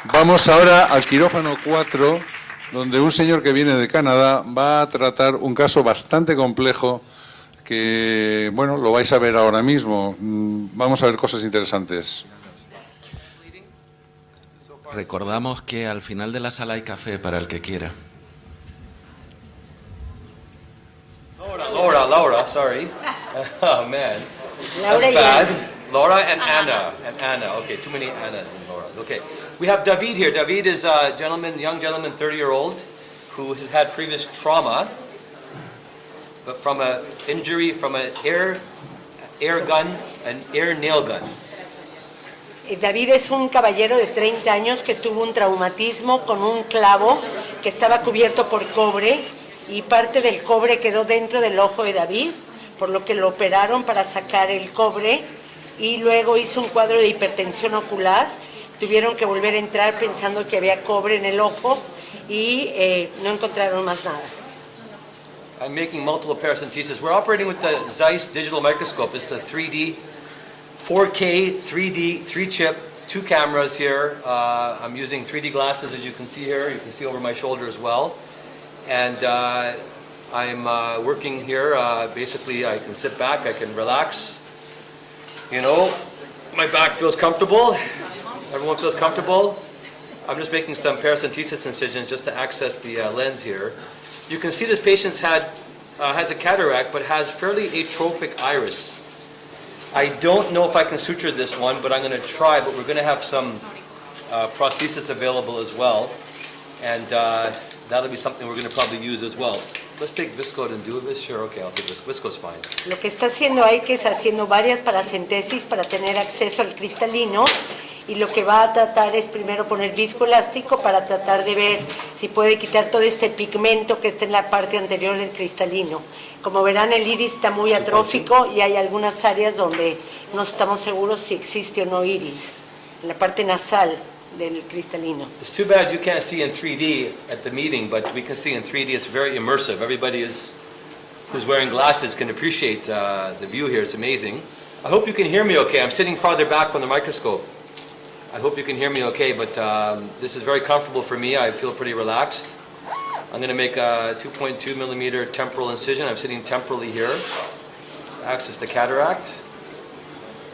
Vamos ahora al quirófano 4, donde un señor que viene de Canadá va a tratar un caso bastante complejo que, bueno, lo vais a ver ahora mismo. Vamos a ver cosas interesantes. Recordamos que al final de la sala hay café para el que quiera. Laura, sorry. Oh man, that's bad. Laura and Anna. Okay, too many Annas and Lauras. Okay, we have David here. David is a gentleman, young gentleman, 30-year-old, who has had previous trauma, but from an injury from an air gun, an air nail gun. David es un caballero de 30 años que tuvo un traumatismo con un clavo que estaba cubierto por cobre y parte del cobre quedó dentro del ojo de David, por lo que lo operaron para sacar el cobre y luego hizo un cuadro de hipertensión ocular. Tuvieron que volver a entrar pensando que había cobre en el ojo y no encontraron más nada. I'm making multiple paracentesis. We're operating with the Zeiss digital microscope. It's the 3D, 4K, 3D, 3-chip, 2 cameras here. I'm using 3D glasses, as you can see here. You can see over my shoulder as well. And I'm working here. Basically, I can sit back, I can relax. You know, my back feels comfortable. Everyone feels comfortable. I'm just making some paracentesis incisions just to access the lens here. You can see this patient has a cataract, but has fairly atrophic iris. I don't know if I can suture this one, but I'm going to try. But we're going to have some prosthesis available as well, and that'll be something we're going to probably use as well. Let's take visco and do this. Sure, okay, I'll take this. Visco's fine. Lo que está haciendo Ike es haciendo varias paracentesis para tener acceso al cristalino y lo que va a tratar es primero poner viscoelástico para tratar de ver si puede quitar todo este pigmento que está en la parte anterior del cristalino. Como verán, el iris está muy atrófico y hay algunas áreas donde no estamos seguros si existe o no iris, en la parte nasal del cristalino. It's too bad you can't see in 3D at the meeting, but we can see in 3D. It's very immersive. Everybody who's wearing glasses can appreciate the view here. It's amazing. I hope you can hear me okay. I'm sitting farther back from the microscope. I hope you can hear me okay, but this is very comfortable for me. I feel pretty relaxed. I'm going to make a 2.2 millimeter temporal incision. I'm sitting temporally here. Access the cataract.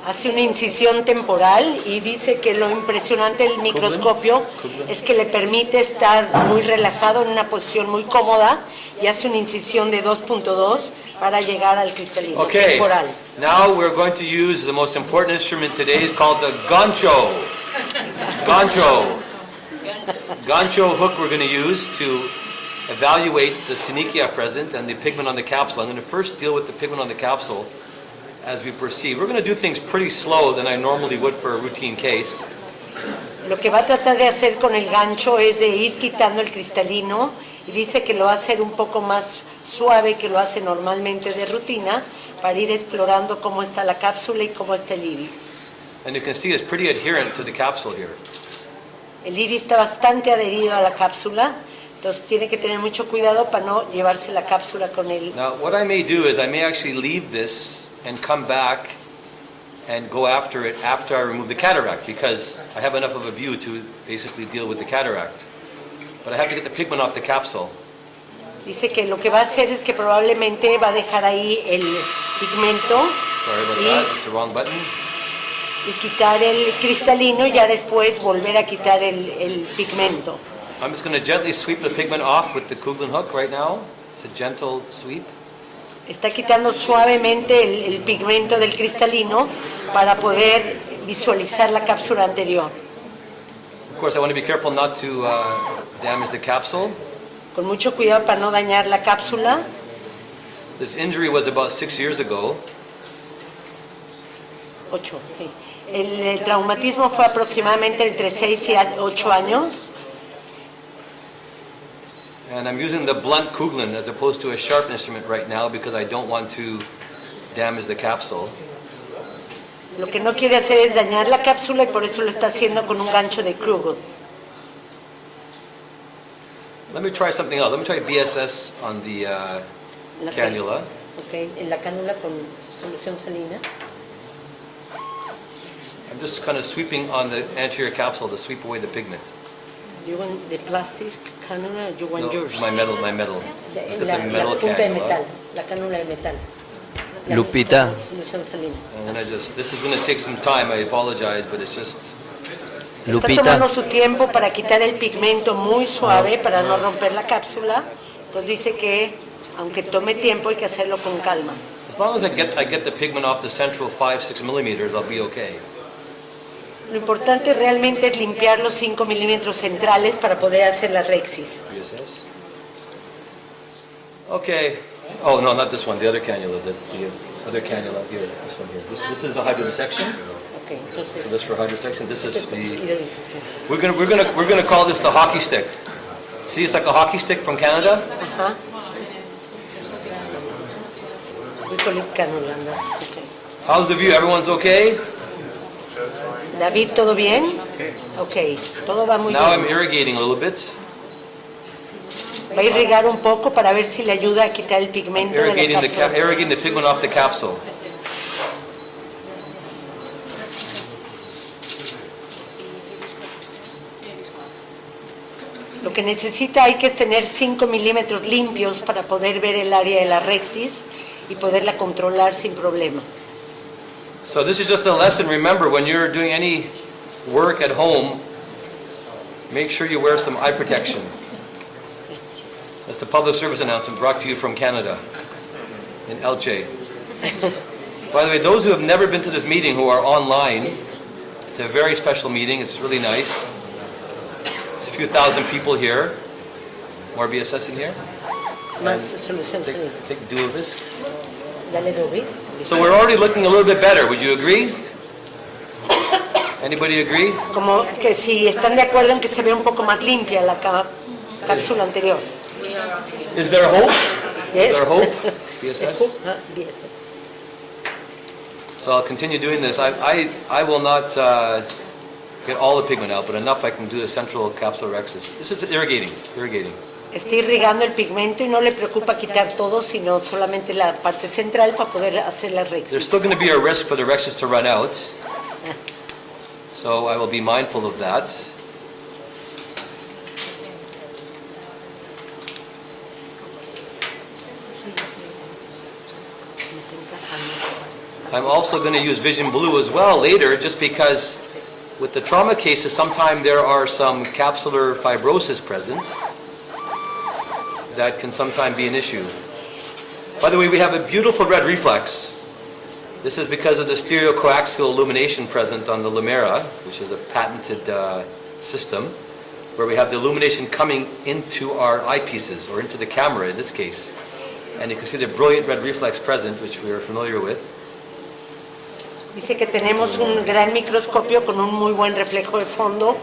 Hace una incisión temporal y dice que lo impresionante del microscopio es que le permite estar muy relajado en una posición muy cómoda y hace una incisión de 2.2 para llegar al cristalino temporal. Now we're going to use the most important instrument today. It's called the gancho. Gancho hook we're going to use to evaluate the synechiae present and the pigment on the capsule. I'm going to first deal with the pigment on the capsule as we proceed. We're going to do things pretty slow than I normally would for a routine case. Lo que va a tratar de hacer con el gancho es de ir quitando el cristalino y dice que lo va a hacer un poco más suave que lo hace normalmente de rutina para ir explorando cómo está la cápsula y cómo está el iris. And you can see it's pretty adherent to the capsule here. El iris está bastante adherido a la cápsula, entonces tiene que tener mucho cuidado para no llevarse la cápsula con él. Now what I may do is I may actually leave this and come back and go after it after I remove the cataract, because I have enough of a view to basically deal with the cataract. But I have to get the pigment off the capsule. Dice que lo que va a hacer es que probablemente va a dejar ahí el pigmento. Sorry about that, it's the wrong button. Y quitar el cristalino y ya después volver a quitar el pigmento. I'm just going to gently sweep the pigment off with the Kugeln hook right now. It's a gentle sweep. Está quitando suavemente el pigmento del cristalino para poder visualizar la cápsula anterior. Of course, I want to be careful not to damage the capsule. Con mucho cuidado para no dañar la cápsula. This injury was about 6 years ago. 8, sí. El traumatismo fue aproximadamente entre 6 y 8 años. And I'm using the blunt Kugeln as opposed to a sharp instrument right now because I don't want to damage the capsule. Lo que no quiere hacer es dañar la cápsula y por eso lo está haciendo con un gancho de Krugel. Let me try something else. Let me try BSS on the cannula. Okay, en la cánula con solución salina. I'm I'm just kind of sweeping on the anterior capsule to sweep away the pigment. You want the plastic cannula, you want No, yours? my metal. Let's get the metal punta de cannula. metal, la cánula de metal. La Lupita. solución salina. And then this is going to take some time, I apologize, but it's just, Está Lupita. tomando su tiempo para quitar el pigmento muy suave para no romper la cápsula. Entonces dice que aunque tome tiempo hay que hacerlo con calma. as long as I get the pigment off the central 5-6 millimeters, I'll be okay. Lo importante realmente es limpiar los 5 milímetros centrales para poder hacer la rexis. VSS. Okay. Oh, no, not this one, the other cannula, the other cannula here, this one here. This is the hydrodissection. Okay, So entonces, this for hydrodissection, this is the, hidrolización. we're gonna call this the hockey stick. See, it's like a hockey stick from Canada. Ajá. We call it cannula, and that's okay. How's the view? Everyone's okay? David, ¿todo bien? Ok, todo va muy Now I'm bien. irrigating a little bit. Va a irrigar un poco para ver si le ayuda a quitar el pigmento de la cápsula. Irrigating the pigment off the capsule. Lo que necesita hay que tener 5 milímetros limpios para poder ver el área de la rexis y poderla controlar sin problema. So this is just a lesson. Remember, when you're doing any work at home, make sure you wear some eye protection. That's the public service announcement brought to you from Canada, in Elche. By the way, those who have never been to this meeting who are online, it's a very special meeting. It's really nice. There's a few thousand people here. More BSS in here. Más solución Take, salina. take do of this. Dale, David. So we're already looking a little bit better. Would you agree? Anybody agree? Como que si están de acuerdo en que se ve un poco más limpia la cápsula anterior. Is there hope? Yes. Is there hope? BSS? Ah, BSS. So I'll continue doing this. I will not get all the pigment out, but enough I can do the central capsular rexis. This is irrigating. Está irrigando el pigmento y no le preocupa quitar todo, sino solamente la parte central para poder hacer la There's rexis. still going to be a risk for the rexis to run out, so I will be mindful of that. I'm also going to use Vision Blue as well later, just because with the trauma cases, sometimes there are some capsular fibrosis present that can sometimes be an issue. By the way, we have a beautiful red reflex. This is because of the stereocoaxial illumination present on the Lumera, which is a patented system, where we have the illumination coming into our eyepieces, or into the camera in this case. And you can see the brilliant red reflex present, which we are familiar with. Dice que tenemos un gran microscopio con un muy buen reflejo de fondo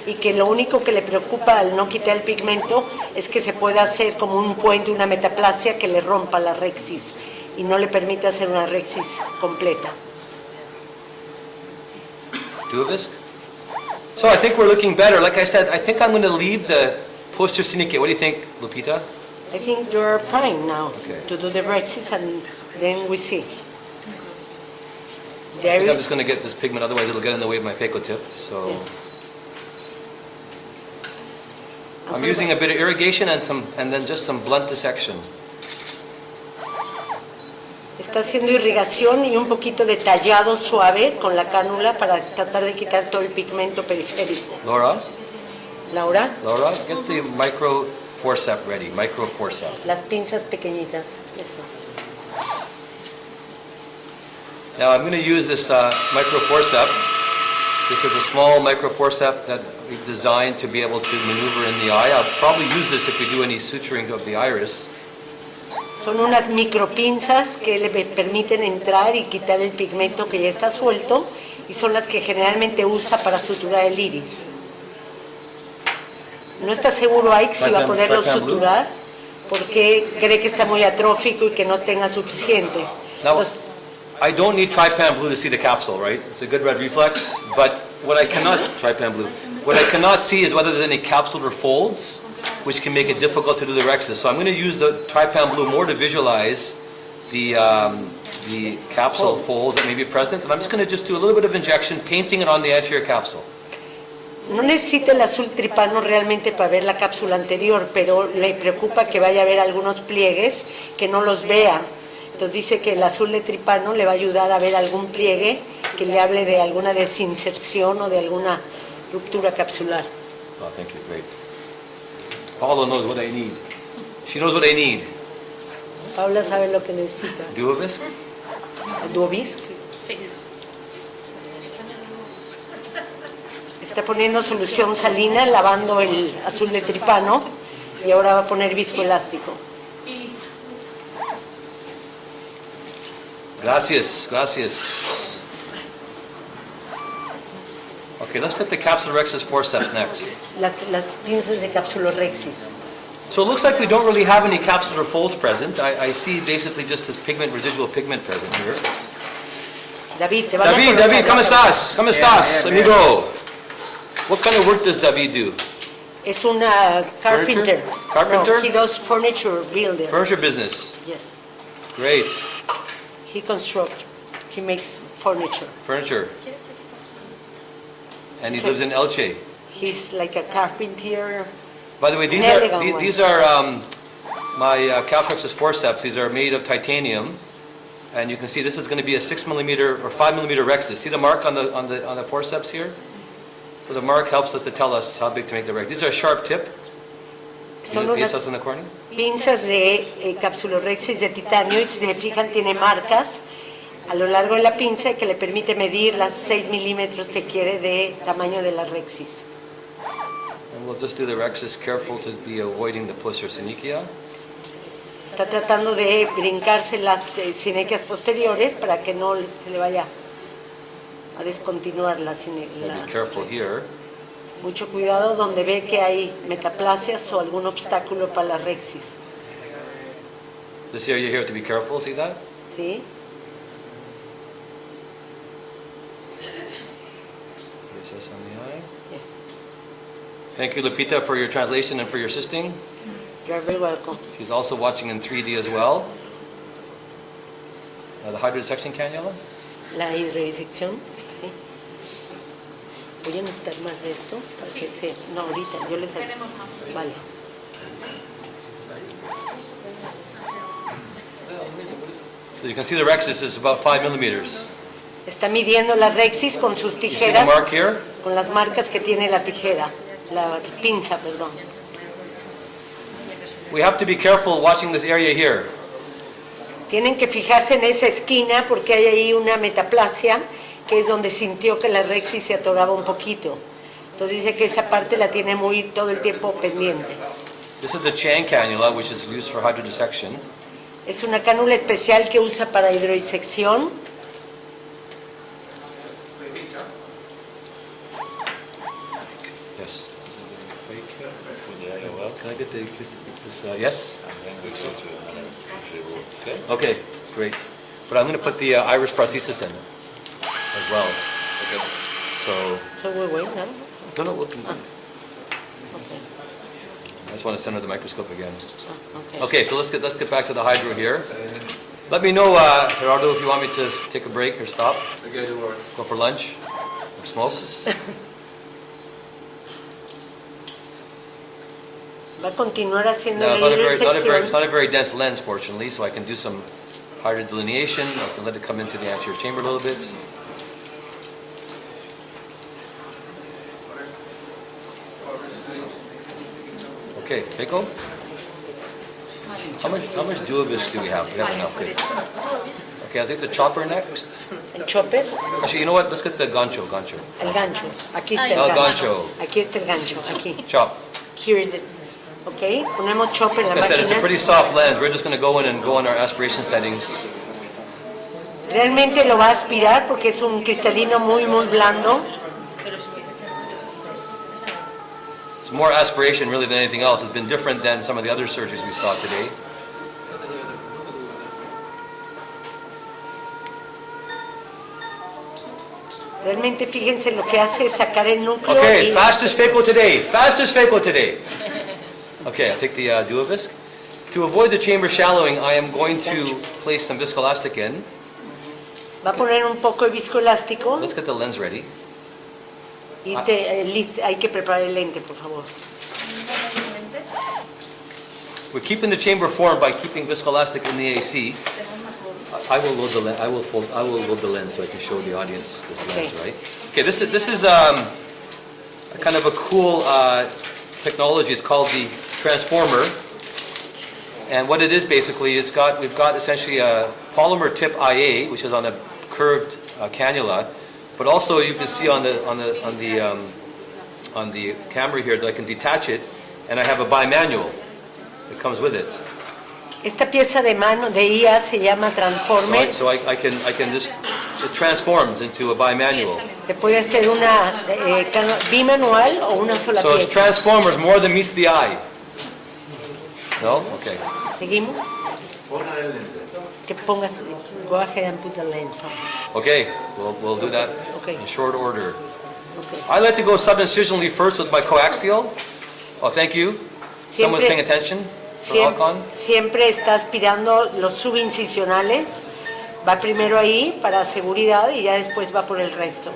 y que lo único que le preocupa al no quitar el pigmento es que se pueda hacer como un puente, una metaplasia que le rompa la rexis y no le permite hacer una rexis completa. Duovisc. So I think we're looking better. Like I said, I think I'm going to leave the posterior synechiae. What do you think, Lupita? I think you're fine now Okay. to do the rexis and then we see. I There think I'm just is, going to get this pigment, otherwise it'll get in the way of my phaco tip. So I'm using a bit of irrigation and then just some blunt dissection. está haciendo irrigación y un poquito de tallado suave con la cánula para tratar de quitar todo el pigmento periférico. Laura, Laura, get the micro forceps ready. Micro forceps. las pinzas pequeñitas. Esas. Now I'm going to use this micro forceps. This is a small micro forceps that we've designed to be able to maneuver in the eye. I'll probably use this if we do any suturing of the iris. Son unas micropinzas que le permiten entrar y quitar el pigmento que ya está suelto y son las que generalmente usa para suturar el iris. No está seguro Ike si va a poderlo suturar porque cree que está muy atrófico y que no tenga suficiente. Now, Entonces, I don't need trypan blue to see the capsule, right? It's a good red reflex, but what I cannot see is whether there's any capsular folds, which can make it difficult to do the rexis. So I'm going to use the trypan blue more to visualize the the capsule folds that may be present, and I'm just going to do a little bit of injection, painting it on the anterior capsule. No necesita el azul tripano realmente para ver la cápsula anterior, pero le preocupa que vaya a haber algunos pliegues que no los vea. Entonces dice que el azul de tripano le va a ayudar a ver algún pliegue que le hable de alguna desinserción o de alguna ruptura capsular. Oh, thank you, great. Paula knows what I need. She knows what I need. Paula sabe lo que necesita. Duovisc? ¿Duovisc? Está poniendo solución salina, lavando el azul de tripano y ahora va a poner viscoelástico. Gracias, gracias. Okay, let's get the capsulorhexis forceps next. Las pinzas de capsulorhexis. So it looks like we don't really have any capsular folds present. I see basically just this pigment, residual pigment present here. David, te van a colocar David, ¿cómo estás? ¿Cómo estás, amigo? What kind of work does David do? Es una carpenter. Carpenter? No, he does furniture builder. Furniture business. Yes. Great. He constructs. He makes furniture. Furniture. And he lives in Elche. He's like a carpenter. By the way, these are my capsulorhexis forceps. These are made of titanium, and you can see this is going to be a 6 millimeter or 5 millimeter rhexis. See the mark on the forceps here? So the mark helps us to tell us how big to make the rhexis. These are a sharp tip. Son unas in the corner. pinzas de capsulorhexis de titanio y si se fijan tiene marcas a lo largo de la pinza que le permite medir las 6 milímetros que quiere de tamaño de la rhexis. And we'll just do the rhexis careful to be avoiding the posterior synechiae. Está tratando de brincarse las synechias posteriores para que no se le vaya a descontinuar la synechiae. Be careful here. Mucho cuidado donde ve que hay metaplasias o algún obstáculo para la rhexis. This area here to be careful, see that? ¿Sí? PSS on the eye. Yes. Thank you, Lupita, for your translation and for your assisting. You're very welcome. She's also watching in 3D as well. The hydrodissection cannula. La hidrodisección. ¿Sí? Voy a necesitar más de esto. Porque, sí. No, ahorita, yo les hago. Vale. So you can see the rhexis is about 5 millimeters. Está midiendo la rhexis con sus You see the tijeras, mark here? con las marcas que tiene la tijera, la pinza, perdón. We have to be careful watching this area here. Tienen que fijarse en esa esquina porque hay ahí una metaplasia que es donde sintió que la rhexis se atoraba un poquito. Entonces dice que esa parte la tiene muy todo el tiempo pendiente. This is the Chan cannula, which is used for hydrodissection. Es una cánula especial que usa para hidrodisección. Yes. Can I get this? Yes? Okay, great. But I'm going to put the iris prosthesis in as well. Okay. So, Soy muy buena. no, look. Okay. I just want to center the microscope again. Okay. Okay, so let's get back to the hydro here. Let me know, Gerardo, if you want me to take a break or stop. Go for lunch or smoke. Va a continuar haciendo No, la hidrodisección. it's not a very dense lens, fortunately, so I can do some hydro delineation. I can let it come into the anterior chamber a little bit. Okay, Faco? How much duovis do we have? We have enough. Good. Okay, I'll take the chopper next. El chopper, Actually, you know what? Let's get the gancho. el gancho. Aquí está El el gancho. gancho. Aquí está el gancho. Aquí. Chop. Here is it. Ok, ponemos chopper en la Like I said, it's a máquina. pretty soft lens. We're just going to go in and go on our aspiration settings. Realmente lo va a aspirar porque es un cristalino muy blando. It's more aspiration really than anything else. It's been different than some of the other surgeries we saw today. Realmente fíjense lo que hace es sacar el núcleo. Okay, y fastest phaco today. Fastest phaco today. Okay, I'll take the duovisc. To avoid the chamber shallowing, I am going to place some viscoelastic in. Va a poner un poco de viscoelástico Let's get the lens ready. y hay que preparar el lente, por favor. We're keeping the chamber formed by keeping viscoelastic in the AC. I will load the lens. I will load the lens so I can show the audience this lens, Okay. right? Okay, this is a kind of a cool technology. It's called the transformer, and what it is basically is we've got essentially a polymer tip IA, which is on a curved cannula, but also you can see on the camera here that I can detach it, and I have a bimanual that comes with it. Esta pieza de mano de IA se llama transformer. So I can just, it transforms into a bimanual. Se puede hacer una bimanual o una sola So it's pieza. transformers more than meets the eye. No? Okay. ¿Seguimos? Que pongas, go ahead and put the lens on. Okay, we'll do that Okay. in short order. Okay. I like to go subincisionally first with my coaxial. Oh, thank you. Someone's paying attention for Alcon. Siempre está aspirando los subincisionales. Va primero ahí para seguridad y ya después va por el resto.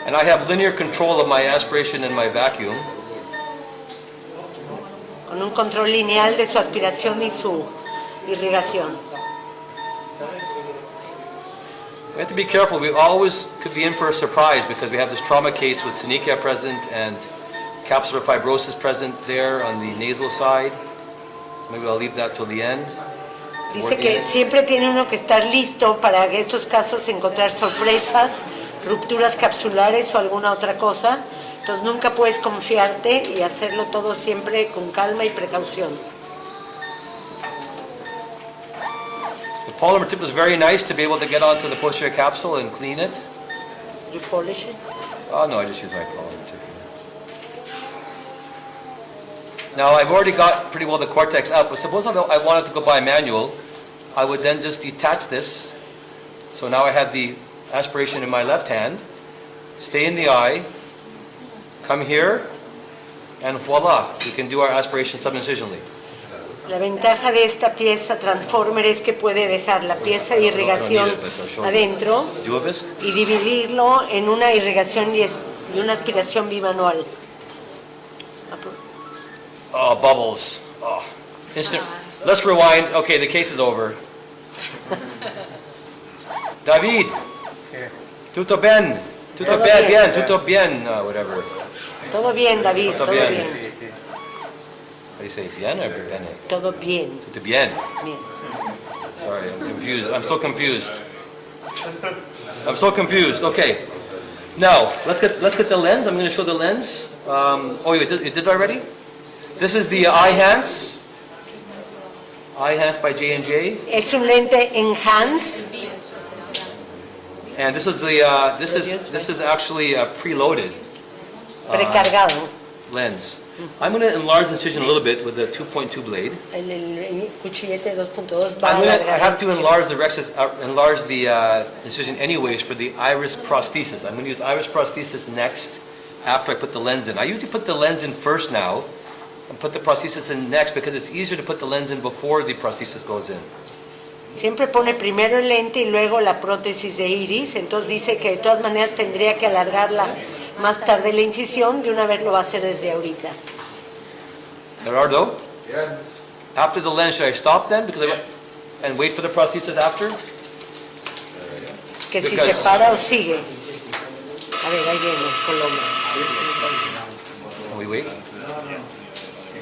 And I have linear control of my aspiration and my vacuum. Con un control lineal de su aspiración y su irrigación. We have to be careful. We always could be in for a surprise because we have this trauma case with synechiae present and capsular fibrosis present there on the nasal side. So maybe I'll leave that till the end. Dice que siempre tiene uno que estar listo para en estos casos encontrar sorpresas, rupturas capsulares o alguna otra cosa. Entonces nunca puedes confiarte y hacerlo todo siempre con calma y precaución. The polymer tip is very nice to be able to get onto the posterior capsule and clean it. You polish it? Oh no, I just use my polymer tip. Now I've already got pretty well the cortex up, but suppose I wanted to go bimanual, I would then just detach this. So now I have the aspiration in my left hand, stay in the eye, come here, and voila, we can do our aspiration subincisionally. La ventaja de esta pieza transformer es que puede dejar la pieza de irrigación adentro y dividirlo en una irrigación y una aspiración bimanual. Oh, bubbles. Oh. Instant. Let's rewind. Okay, the case is over. David. Tutto bien. Tutto bien. Tutto bien. Whatever. Todo bien, David. Tutto Todo bien. bien. How do you say bien or bene? Todo bien. Tutto bien. Bien. Sorry, I'm confused. I'm so confused. I'm so confused. Okay. Now, let's get the lens. I'm going to show the lens. Oh, you did it already? This is the Eyhance by J&J. Es un lente Enhance. And this is the this is actually a preloaded Precargado. lens. I'm going to enlarge the incision a little bit with the 2.2 blade. El cuchillete 2.2 va a I alargar have to el enlarge the incision anyways for the iris prosthesis. I'm going to use iris prosthesis next after I put the lens in. I usually put the lens in first now and put the prosthesis in next because it's easier to put the lens in before the prosthesis goes in. Siempre pone primero el lente y luego la prótesis de iris, entonces dice que de todas maneras tendría que alargarla más tarde la incisión, de una vez lo va a hacer desde ahorita. Gerardo? Yeah. After the lens, should I stop then and wait for the prosthesis after? Que si se para o sigue. A ver, ahí viene Coloma. Can we wait?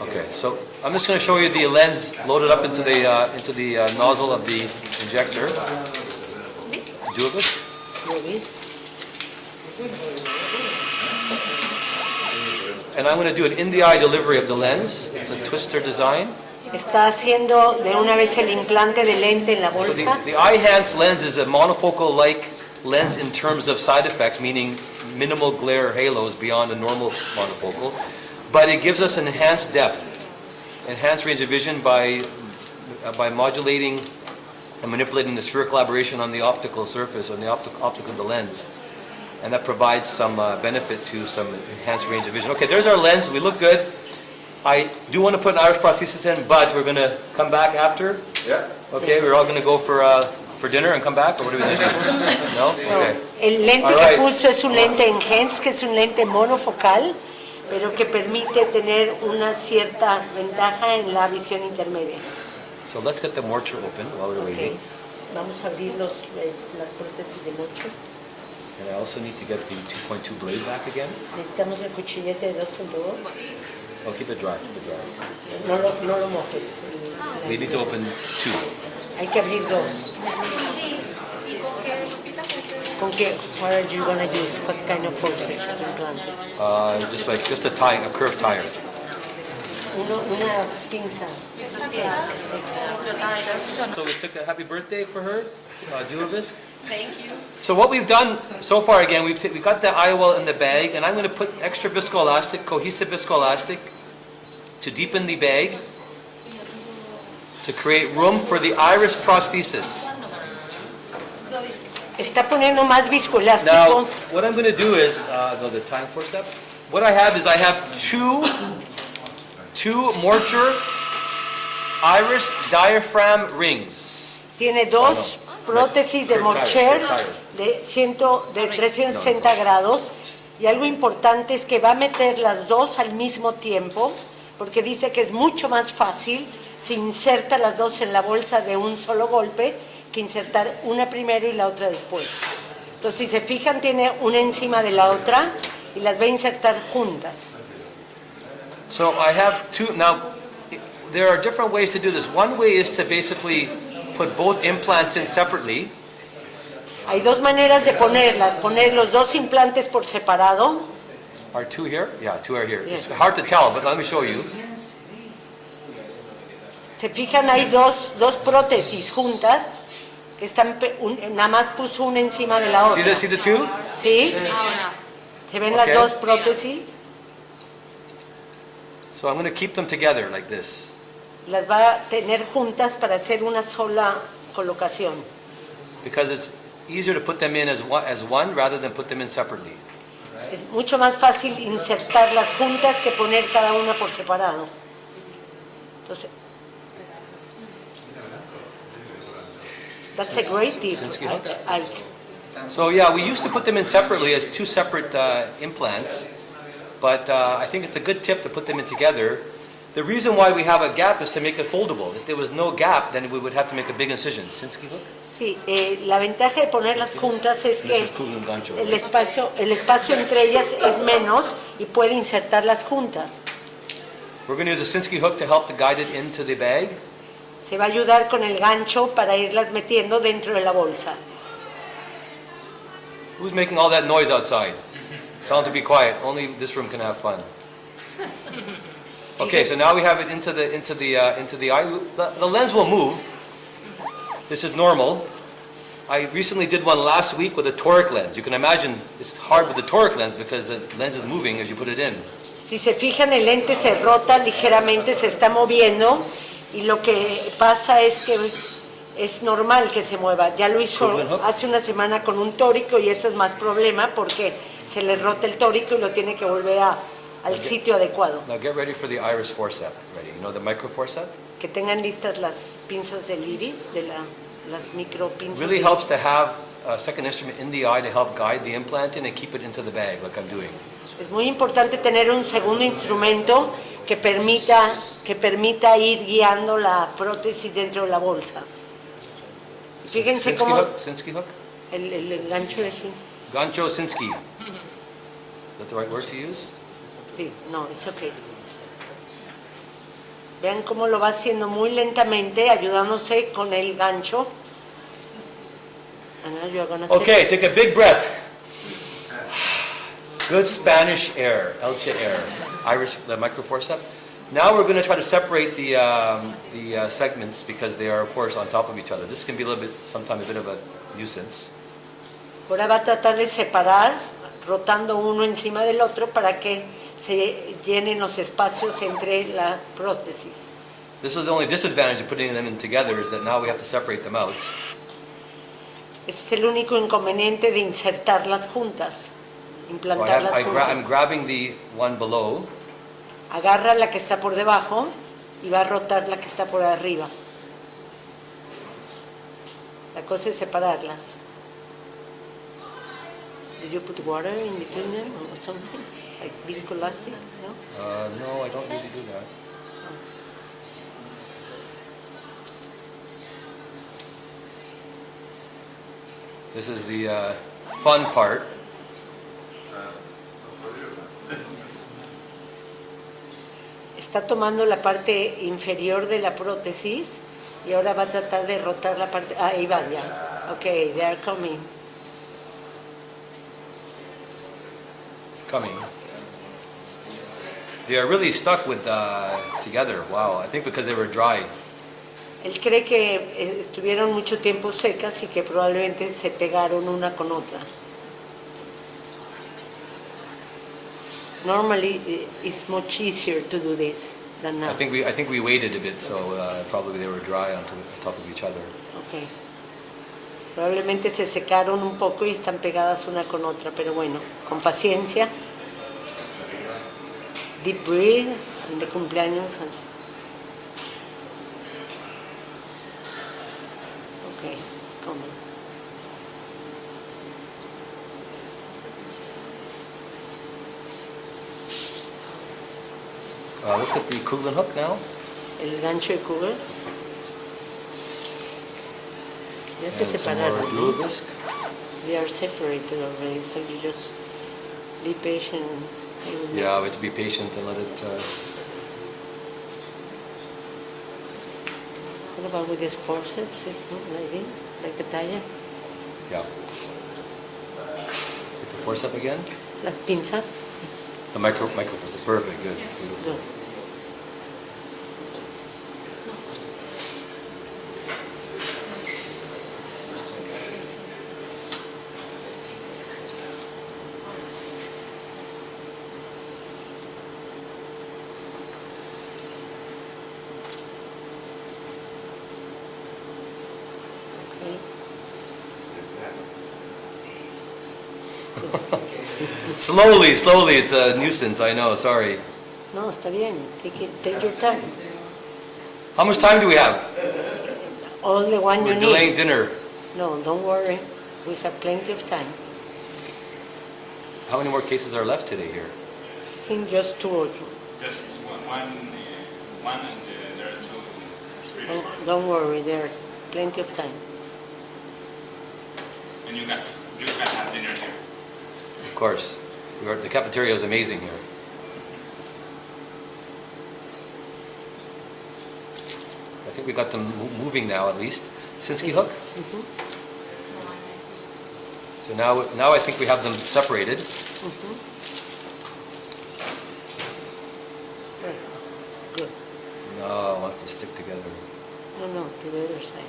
Okay, so I'm just going to show you the lens loaded up into the nozzle of the injector. Do it. And I'm going to do an in-the-eye delivery of the lens. It's a twister design. Está haciendo de una vez el implante de lente en la So bolsa. the Eyhance lens is a monofocal-like lens in terms of side effects, meaning minimal glare halos beyond a normal monofocal. But it gives us an enhanced depth, enhanced range of vision by modulating and manipulating the spherical aberration on the optical surface, on the optic of the lens. And that provides some benefit to some enhanced range of vision. Okay, there's our lens. We look good. I do want to put an iris prosthesis in, but we're going to come back after. Yeah. Okay, we're all going to go for for dinner and come back, or what do we do? No? Okay. El lente All que right. puso es un lente Enhance, que es un lente monofocal, pero que permite tener una cierta ventaja en la visión intermedia. So let's get the Morcher open while we're Okay. waiting. Vamos a abrir las prótesis de Morcher. And I also need to get the 2.2 blade back again. Necesitamos el cuchillete de 2.2. Oh, keep it dry, keep it dry. No lo mojes. We need to open 2. Hay que abrir dos. ¿Con qué? What are you gonna use? What kind of forceps to implant it? Just a curved tire. Una pinza. So we took a happy birthday for her, Duovisc. Thank you. So what we've done so far, again, we've got the IOL in the bag, and I'm going to put extra viscoelastic, cohesive viscoelastic, to deepen the bag, to create room for the iris prosthesis. Está poniendo más Now, viscoelástico. what I'm going to do is, the time forceps. What I have is I have two Morcher iris diaphragm rings. Tiene dos prótesis de Morcher de 360 grados. Y algo importante es que va a meter las dos al mismo tiempo, porque dice que es mucho más fácil si inserta las dos en la bolsa de un solo golpe que insertar una primero y la otra después. Entonces, si se fijan, tiene una encima de la otra y las va a insertar juntas. So I have two. Now, there are different ways to do this. One way is to basically put both implants in separately. Hay dos maneras de ponerlas. Poner los dos implantes por separado. Are 2 here? Yeah, 2 are here. Yeah. It's hard to tell, but let me show you. Se fijan, hay dos prótesis juntas que están, nada más puso una encima de la otra. See the two? ¿Sí? ¿Se ven las Okay. dos prótesis? So I'm going to keep them together like this. Las va a tener juntas para hacer una sola colocación. Because it's easier to put them in as one rather than put them in separately. Es mucho más fácil insertarlas juntas que poner cada una por separado. Entonces, that's a great tip. Ike. So yeah, we used to put them in separately as 2 separate implants, but I think it's a good tip to put them in together. The reason why we have a gap is to make it foldable. If there was no gap, then we would have to make a big incision. Sinski hook? Sí, la ventaja de ponerlas juntas es que This is cool and gancho. el espacio entre ellas es menos y puede insertarlas juntas. We're going to use a Sinski hook to help to guide it into the bag. Se va a ayudar con el gancho para irlas metiendo dentro de la bolsa. Who's making all that noise outside? Tell them to be quiet. Only this room can have fun. Okay, so now we have it into the eye. The lens will move. This is normal. I recently did one last week with a toric lens. You can imagine it's hard with the toric lens because the lens is moving as you put it in. Si se fijan, el lente se rota ligeramente, se está moviendo y lo que pasa es que es normal que se mueva. Ya lo hizo hace una semana con un tórico y eso es más problema porque se le rota el tórico y lo tiene que volver al sitio adecuado. Now get ready for the iris forceps. Ready? You know the micro forceps? Que tengan listas las pinzas del iris, las micro pinzas. Really helps to have a second instrument in the eye to help guide the implant in and keep it into the bag like I'm doing. Es muy importante tener un segundo instrumento que permita ir guiando la prótesis dentro de la bolsa. Fíjense Sinski cómo hook? Sinski hook? el gancho de aquí. Gancho Sinski. Is that the right word to use? Sí, no, es ok. Vean cómo lo va haciendo muy lentamente, ayudándose con el gancho. And now you're gonna Okay, take a big breath. Good Spanish air, Elche air. Iris, the microforceps. Now we're going to try to separate the segments because they are, of course, on top of each other. This can be sometimes a bit of a nuisance. Ahora va a tratar de separar, rotando uno encima del otro para que se llenen los espacios entre la prótesis. This is the only disadvantage of putting them in together is that now we have to separate them out. Ese es el único inconveniente de insertarlas juntas, So implantarlas I'm juntas. grabbing the one below. Agarra la que está por debajo y va a rotar la que está por arriba. La cosa es separarlas. Did you put water in between them or something? Like viscoelastic, no? No, I don't usually do that. This is the fun part. Está tomando la parte inferior de la prótesis y ahora va a tratar de rotar la parte... Ah, ahí van ya. Okay, they are coming. It's coming. They are really stuck with together. Wow, I think because they were dry. Él cree que estuvieron mucho tiempo secas y que probablemente se pegaron una con otra. Normally, it's much easier to do this than now. I think we waited a bit, so probably they were dry on top of each other. Okay. Probablemente se secaron un poco y están pegadas una con otra, pero bueno, con paciencia. Deep breathe, de cumpleaños. Okay, come on. Let's get the Kuglen hook now. El gancho de Kugel. Ya se And some more separaron. glue disc. They are separated already, so you just be patient. Yeah, we have to be patient and let it... What about with this forceps? Is it like this? Like a talla? Yeah. Get the forceps again. Las pinzas. The microforceps. Perfect. Good. Beautiful. Good. Slowly. It's a nuisance. I know. Sorry. No, está bien. Take your time. How much time do we have? All the one you We're delaying need. dinner. No, don't worry. We have plenty of time. How many more cases are left today here? I think just two or two. Just one and there are two. It's pretty short. Don't worry, there are plenty of time. And you can have dinner here. Of course. The cafeteria is amazing here. I think we got them moving now at least. Sinski hook. Mhm. So now I think we have them separated. Mhm. Good. No, it wants to stick together. No, to the other side.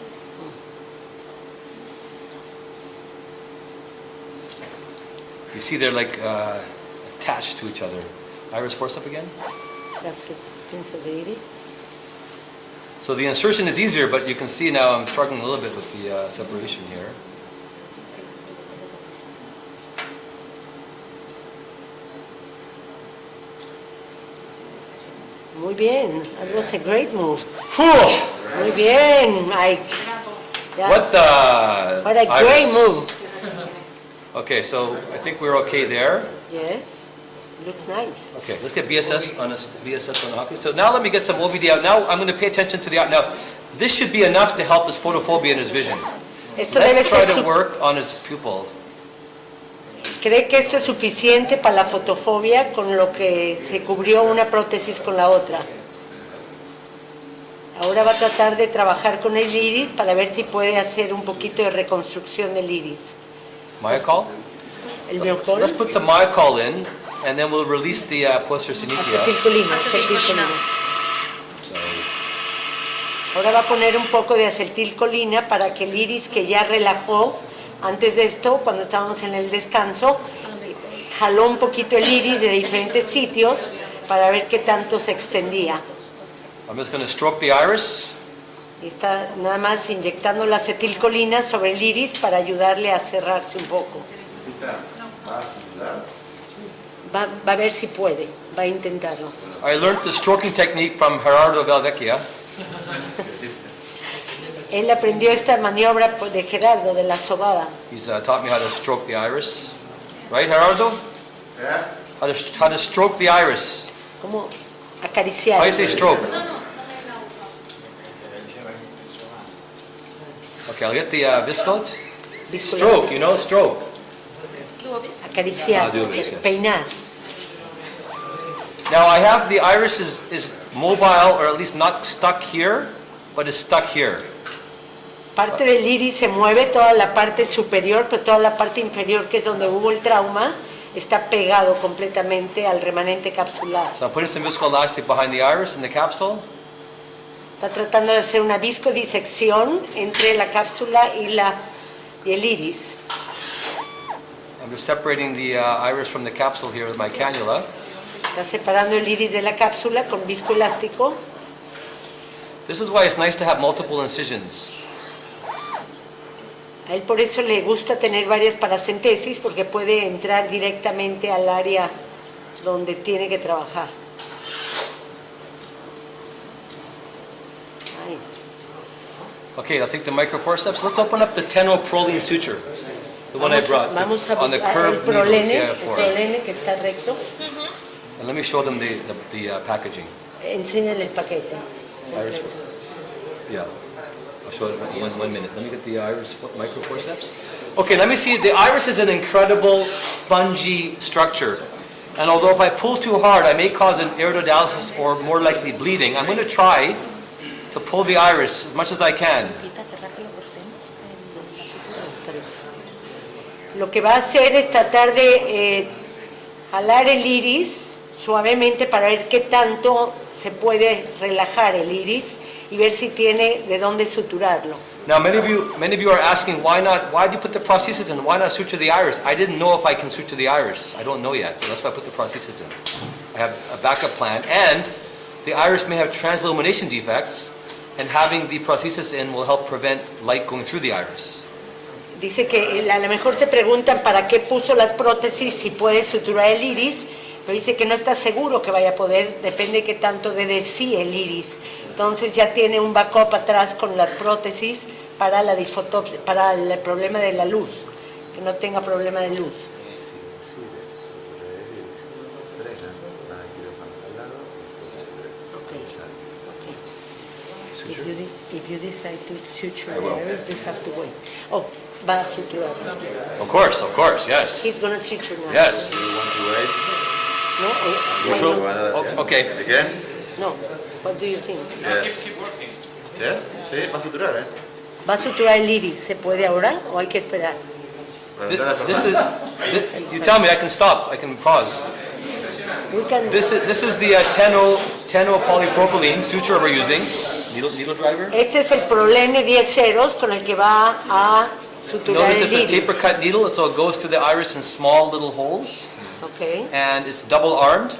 You see they're like attached to each other. Iris forceps again. That's the pinza de iris. So the insertion is easier, but you can see now I'm struggling a little bit with the separation here. Muy bien. That was a great move. Whew! Muy bien, Ike. Yeah. What the? What a great Iris. move. Okay, so I think we're okay there. Yes. Looks nice. Okay, let's get BSS on the hockey. So now let me get some OVD out. Now I'm going to pay attention to the out. Now, this should be enough to help his photophobia and his vision. Esto debe Let's try ser to work on his pupil. ¿Cree que esto es suficiente para la fotofobia con lo que se cubrió una prótesis con la otra? Ahora va a tratar de trabajar con el iris para ver si puede hacer un poquito de reconstrucción del iris. Myocol? El Morcher. Let's put some myocol in, and then we'll release the posterior synechiae. Acetilcolina. Ahora va a poner un poco de acetilcolina para que el iris que ya relajó antes de esto, cuando estábamos en el descanso, jaló un poquito el iris de diferentes sitios para ver qué tanto se extendía. I'm just going to stroke the iris. Y está nada más inyectando la acetilcolina sobre el iris para ayudarle a cerrarse un poco. Va a ver si puede, va a intentarlo. I learned the stroking technique from Gerardo Valvecchia. Él aprendió esta maniobra de Gerardo, de la sobada. He's taught me how to stroke the iris. Right, Gerardo? Yeah. How to stroke the iris. Como acariciar. How do you say stroke? Okay, I'll get the viscoat. Stroke, you know, stroke. Acariciar, do this, yes. peinar. Now I have the iris is mobile, or at least not stuck here, but is stuck here. Parte del iris se mueve, toda la parte superior, pero toda la parte inferior, que es donde hubo el trauma, está pegado completamente al remanente capsular. So I'm putting some viscoelastic behind the iris and the capsule. Está tratando de hacer una viscodisección entre la cápsula y el iris. I'm just separating the iris from the capsule here with my cannula. Está separando el iris de la cápsula con viscoelástico. This is why it's nice to have multiple incisions. A él por eso le gusta tener varias paracentesis, porque puede entrar directamente al área donde tiene que trabajar. Nice. Okay, I'll take the microforceps. Let's open up the prolene suture, the one I brought, Vamos a on the buscar el curved needles. prolene, Yeah, el for prolene que está recto. And let me show them the packaging. Enséñale el paquete. Iris. Yeah. I'll show it in one minute. Let me get the iris microforceps. Okay, let me see. The iris is an incredible spongy structure. And although if I pull too hard, I may cause an iridodylisis or more likely bleeding, I'm going to try to pull the iris as much as I can. Lo que va a hacer es tratar de jalar el iris suavemente para ver qué tanto se puede relajar el iris y ver si tiene de dónde suturarlo. Now, many of you are asking, why do you put the prosthesis in? Why not suture the iris? I didn't know if I can suture the iris. I don't know yet, so that's why I put the prosthesis in. I have a backup plan, and the iris may have transillumination defects, and having the prosthesis in will help prevent light going through the iris. Dice que a lo mejor se preguntan para qué puso las prótesis, si puede suturar el iris, pero dice que no está seguro que vaya a poder, depende qué tanto dé de sí el iris. Entonces ya tiene un backup atrás con las prótesis para la disfotopsia, para el problema de la luz, que no tenga problema de luz. If you decide to suture the iris, you have to wait. Oh, va a suturar. Of course, yes. He's going to suture now. Yes. Do you want to wait? No, Sure. Again? Okay. Again? No. What do you think? Yes. Keep working. Yes? Sí, va a suturar, ¿eh? ¿Va a suturar el iris? ¿Se puede ahora o hay que esperar? You tell me, I can stop, I can pause. We can, This is the 10 polypropylene suture we're using, needle driver. este es el prolene 10 ceros con el que va a suturar Notice el it's a iris. taper cut needle, so it goes to the iris in small little holes, Okay. and it's double armed.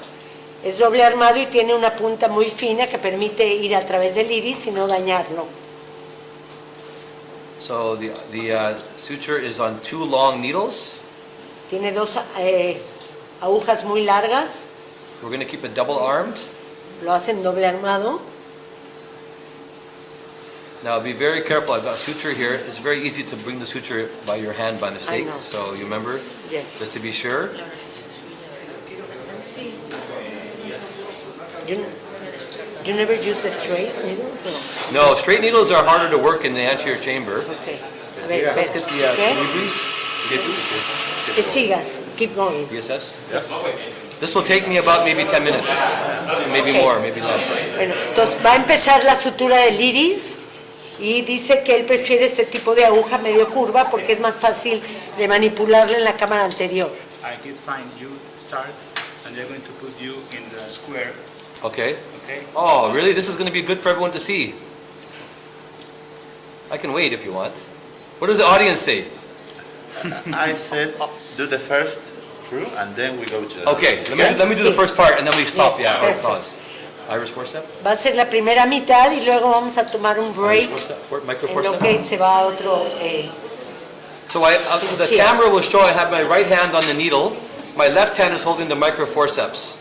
Es doble armado y tiene una punta muy fina que permite ir a través del iris y no dañarlo. So the suture is on 2 long needles. Tiene dos agujas muy largas, We're going to keep it double armed. lo hacen doble armado. Now be very careful, I've got suture here. It's very easy to bring the suture by your hand by mistake, know. so you remember, Yes. just to be sure. You never use a straight needle? So, No, straight needles are harder to work in the anterior chamber. okay. A ver, Let's get the ¿qué? deliveries. Que sigas, keep going. VSS? This will take me about maybe 10 minutes, maybe Okay. more, maybe less. Bueno, entonces va a empezar la sutura del iris y dice que él prefiere este tipo de aguja medio curva porque es más fácil de manipularla en la cámara anterior. Ike, it's fine. You start, and they're going to put you in the square. Okay. Okay. Oh, really? This is going to be good for everyone to see. I can wait if you want. What does the audience say? I said do the first through and then we go to the Okay, let me do the Sí. first part and then we stop. Yeah, Yeah, or perfect. pause. Iris forceps. Va a ser la primera mitad y luego vamos a tomar un Iris break forceps. en lo Microforceps. que se va a otro. So the Here. camera will show I have my right hand on the needle. My left hand is holding the microforceps.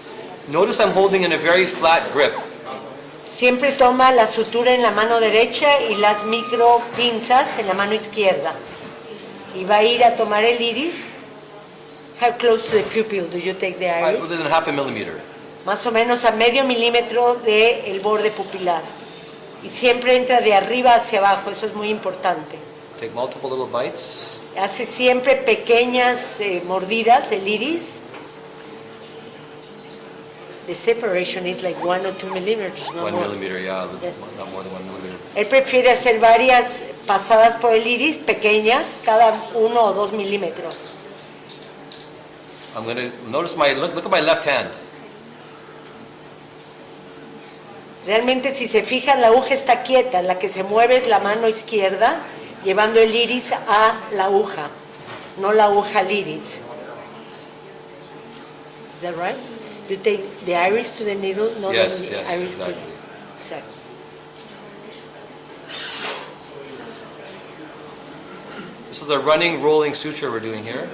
Notice I'm holding in a very flat grip. Siempre toma la sutura en la mano derecha y las micro pinzas en la mano izquierda. Y va a ir a tomar el iris. How close to the pupil do you take the iris? Within half a millimeter. Más o menos a medio milímetro del borde pupilar. Y siempre entra de arriba hacia abajo, eso es muy importante. Take multiple little bites. Hace siempre pequeñas mordidas del iris. The separation is like 1 or 2 millimeters, no 1 more. millimeter, yeah, Yes. not more than 1 millimeter. Él prefiere hacer varias pasadas por el iris, pequeñas, cada 1 o 2 milímetros. I'm going to notice look at my left hand. Realmente, si se fijan, la aguja está quieta, la que se mueve es la mano izquierda, llevando el iris a la aguja, no la aguja al iris. Is that right? You take the iris to the needle, not Yes, the yes, iris exactly. to... Exactly. This is a running, rolling suture we're doing here.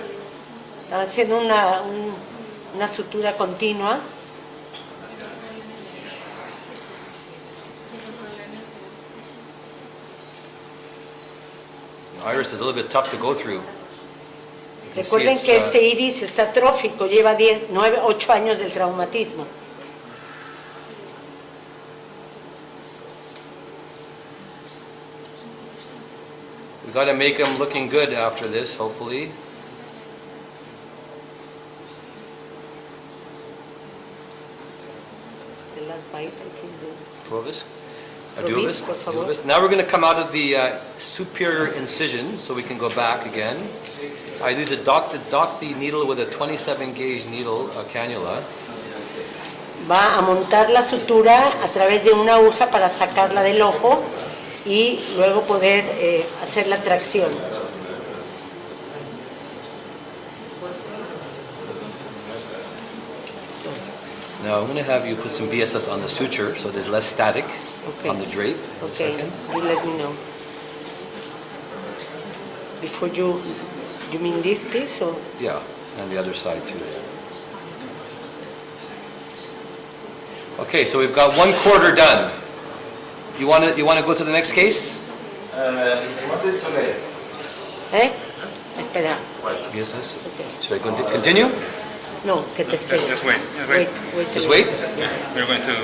Están haciendo una sutura continua. The iris is a little bit tough to go through. You can see Recuerden it's, que este iris está atrófico, lleva 8 años del traumatismo. we got to make him looking good after this, hopefully. The last bite, I can do. Provis. Provis, por favor. Adubis. Now we're going to come out of the superior incision, so we can go back again. I use a dock the needle with a 27 gauge needle, cannula. Va a montar la sutura a través de una aguja para sacarla del ojo y luego poder hacer la tracción. Now I'm going to have you put some BSS on the suture, so there's less static Okay. on the drape. A Okay, second. you let me know. Before you mean this piece or? Yeah, and the other side too. Okay, so we've got 1/4 done. You want to go to the next case? Espera. BSS. Okay. Should I continue? No, que te espere. Just wait. Wait. Just wait. We're going to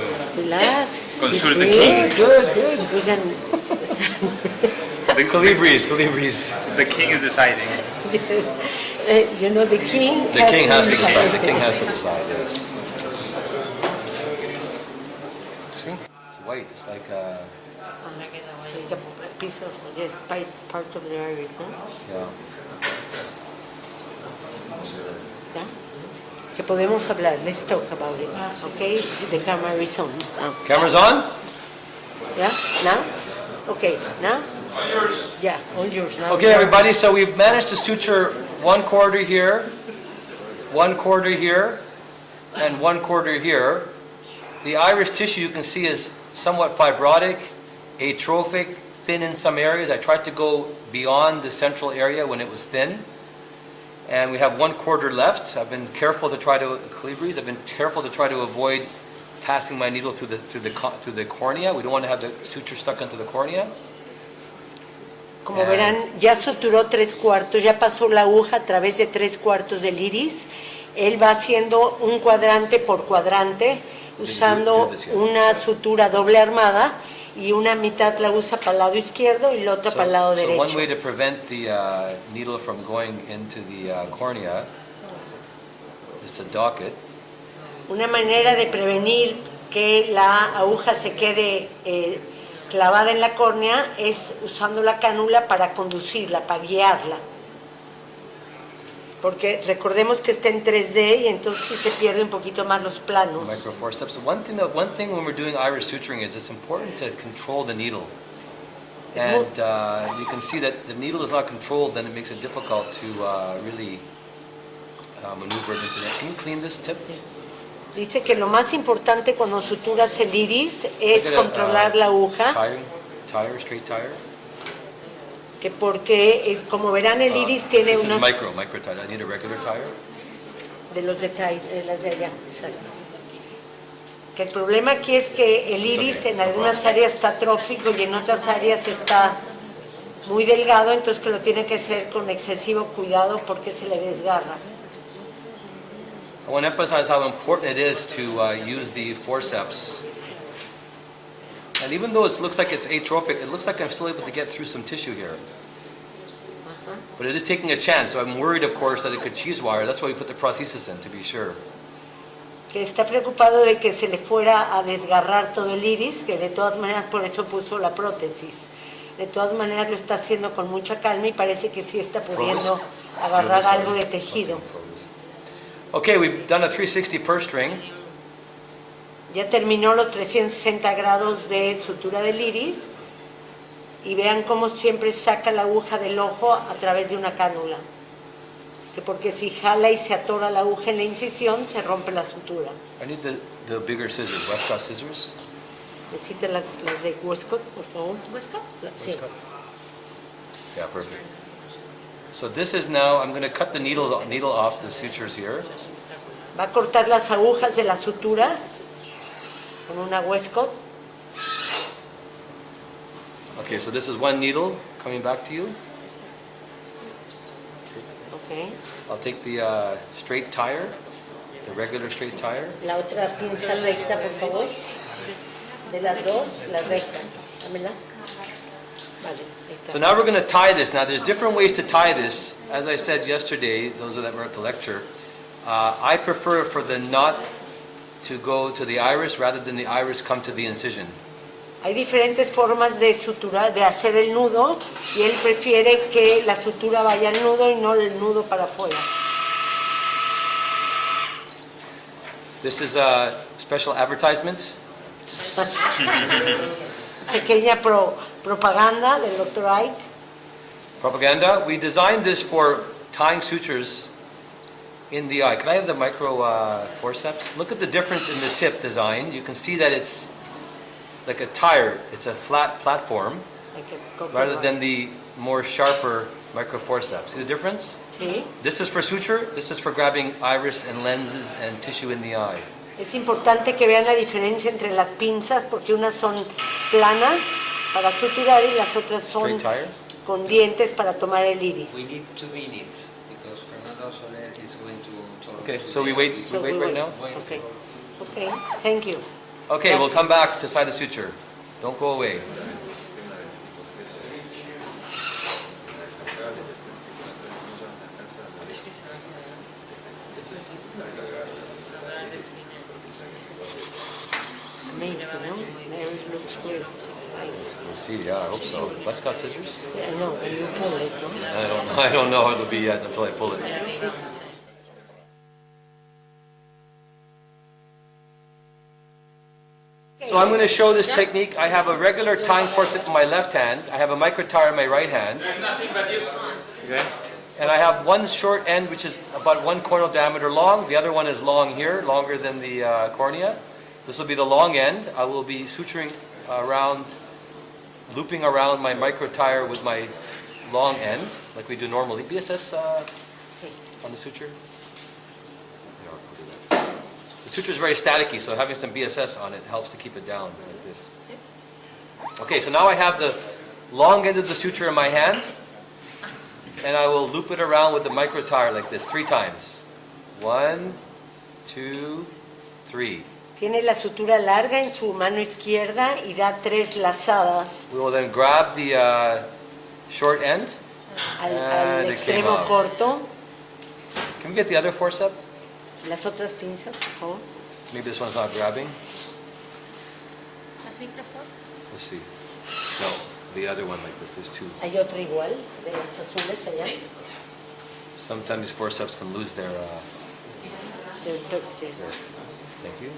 Relax. consult the Breathe. king. Good. We can... The Colibris. The king is deciding. Yes. You know, the king The king has to decide. decide. The king has to decide. Yes. See? It's white. It's like. Like a piece of, yes, part of the iris, no? Yeah. ¿Ya? Que podemos hablar. Let's talk about it. Okay? The camera is on. Camera's on. Yeah? Now? Okay. Now? All yours. Yeah, all yours now. Okay, everybody. So we've managed to suture 1/4 here, 1/4 here, and 1/4 here. The iris tissue you can see is somewhat fibrotic, atrophic, thin in some areas. I tried to go beyond the central area when it was thin. And we have 1/4 left. I've been careful to try to Colibris. I've been careful to try to avoid passing my needle through the cornea. We don't want to have the suture stuck into the cornea. Como verán, ya suturó 3/4, ya pasó la aguja a través de 3/4 del iris. Él va haciendo un cuadrante por cuadrante, usando una sutura doble armada y una mitad la usa para el lado izquierdo y la otra para el lado So one derecho. way to prevent the needle from going into the cornea is to dock it. Una manera de prevenir que la aguja se quede clavada en la córnea es usando la cánula para conducirla, para guiarla. Porque recordemos que está en 3D y entonces sí se pierde un poquito más los planos. Micro forceps. One thing when we're doing iris suturing is it's important to control the needle. And you can see that the needle is not controlled, then it makes it difficult to really maneuver it into that. Can you clean this tip? Dice que lo más importante cuando suturas el iris es Look at it, controlar la aguja, straight tire. que porque es, como verán el iris tiene This is unos micro tire. I need a regular tire. de los detalles, de las de allá, exacto. Que el problema aquí es que el iris en algunas áreas está atrófico y en otras áreas está muy delgado, entonces que lo tiene que hacer con excesivo cuidado porque se le desgarra. I want to emphasize how important it is to use the forceps. And even though it looks like it's atrophic, it looks like I'm still able to get through some tissue here. But it is taking a chance, so I'm worried, of course, that it could cheese wire. That's why we put the prosthesis in, to be sure. Que está preocupado de que se le fuera a desgarrar todo el iris, que de todas maneras por eso puso la prótesis. De todas maneras lo está haciendo con mucha calma y parece que sí está pudiendo agarrar algo de tejido. Okay, we've done a 360 purse string. Ya terminó los 360 grados de sutura del iris y vean cómo siempre saca la aguja del ojo a través de una cánula. Que porque si jala y se atora la aguja en la incisión, se rompe la sutura. I need the bigger scissors, Westcott scissors. Necesita las de Westcott, por favor. ¿Westcott? Sí. Yeah, perfect. So this is now, I'm going to cut the needle off the sutures here. Va a cortar las agujas de las suturas con una Westcott. Okay, so this is one needle coming back to you. Okay. I'll take the straight tire, the regular straight tire. La otra pinza recta, por favor. De las dos, la recta. Dámela. Vale, ahí está. So now we're going to tie this. Now there's different ways to tie this. As I said yesterday, those that were at the lecture, I prefer for the knot to go to the iris rather than the iris come to the incision. Hay diferentes formas de sutura, de hacer el nudo, y él prefiere que la sutura vaya al nudo y no el nudo para afuera. This is a special advertisement. Pequeña propaganda del Dr. Ike. Propaganda. We designed this for tying sutures in the eye. Can I have the micro forceps? Look at the difference in the tip design. You can see that it's like a tire. It's a flat platform rather than the more sharper micro forceps. See the difference? Sí. This is for suture. This is for grabbing iris and lenses and tissue in the eye. Es importante que vean la diferencia entre las pinzas porque unas son planas para suturar y las otras son Straight tire. con dientes para tomar el iris. We need 2 minutes because Fernando Soler is going to talk. Okay, so we wait right now? Okay. Okay, thank you. Okay, we'll come back to tie the suture. Don't go away. Amazing, no? Mary looks good. We'll see, yeah, I hope so. Westcott scissors? I know, when you pull it, no? I don't know how it'll be yet until I pull it. So I'm going to show this technique. I have a regular tying forceps in my left hand. I have a micro tire in my right hand. Okay. And I have one short end which is about 1 corneal diameter long. The other one is long here, longer than the cornea. This will be the long end. I will be suturing around, looping around my micro tire with my long end, like we do normally. BSS on the suture. The suture is very staticky, so having some BSS on it helps to keep it down like this. Okay, so now I have the long end of the suture in my hand, and I will loop it around with the micro tire like this 3 times. 1, 2, 3. Tiene la sutura larga en su mano izquierda y da 3 lazadas We will then grab the short end. al it came extremo out. corto. Can we get the other forceps? Las otras pinzas, por favor. Maybe this one's not grabbing. ¿Las microfotos? Let's see. No, the other one like this. There's 2. Hay otra igual, de las azules allá. Sometimes these forceps can lose their. Thank you.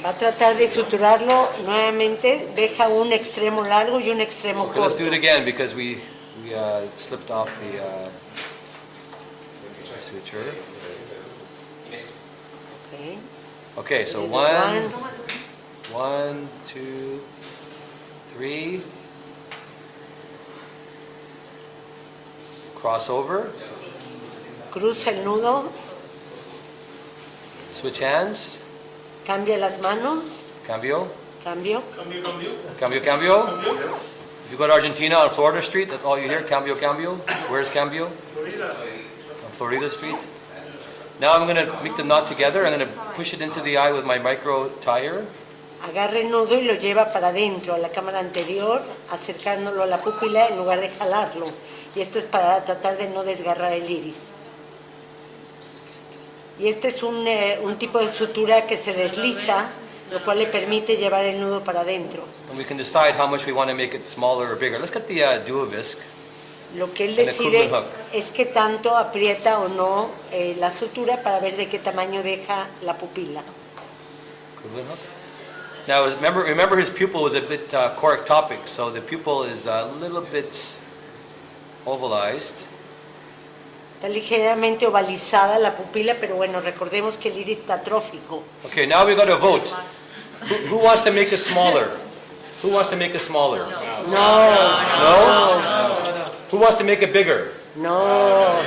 Va a tratar de suturarlo nuevamente, deja un extremo largo y un extremo Okay, let's corto. do it again because we slipped off the suture. Okay. Okay, so One. 1, 2, 3. Cross over. Cruza el nudo, Switch hands. cambia las manos, Cambio. Cambio. Cambio, cambio. If you go to Argentina on Florida Street, that's all you hear, cambio, cambio. Where's cambio? On Florida Street. Now I'm going to make the knot together. I'm going to push it into the eye with my micro tire. Agarra el nudo y lo lleva para adentro, a la cámara anterior, acercándolo a la pupila en lugar de jalarlo. Y esto es para tratar de no desgarrar el iris. Y este es un tipo de sutura que se desliza, lo cual le permite llevar el nudo para adentro. And we can decide how much we want to make it smaller or bigger. Let's get the Duovisc. Lo que él And a decide Krugman hook. es que tanto aprieta o no la sutura para ver de qué tamaño deja la pupila. Krugman hook. Now, remember his pupil was a bit correctopic, so the pupil is a little bit ovalized. Está ligeramente ovalizada la pupila, pero bueno, recordemos que el iris está atrófico. Okay, now we got to vote. Who wants to make it smaller? Who wants to make it smaller? No? Who wants to make it bigger? No.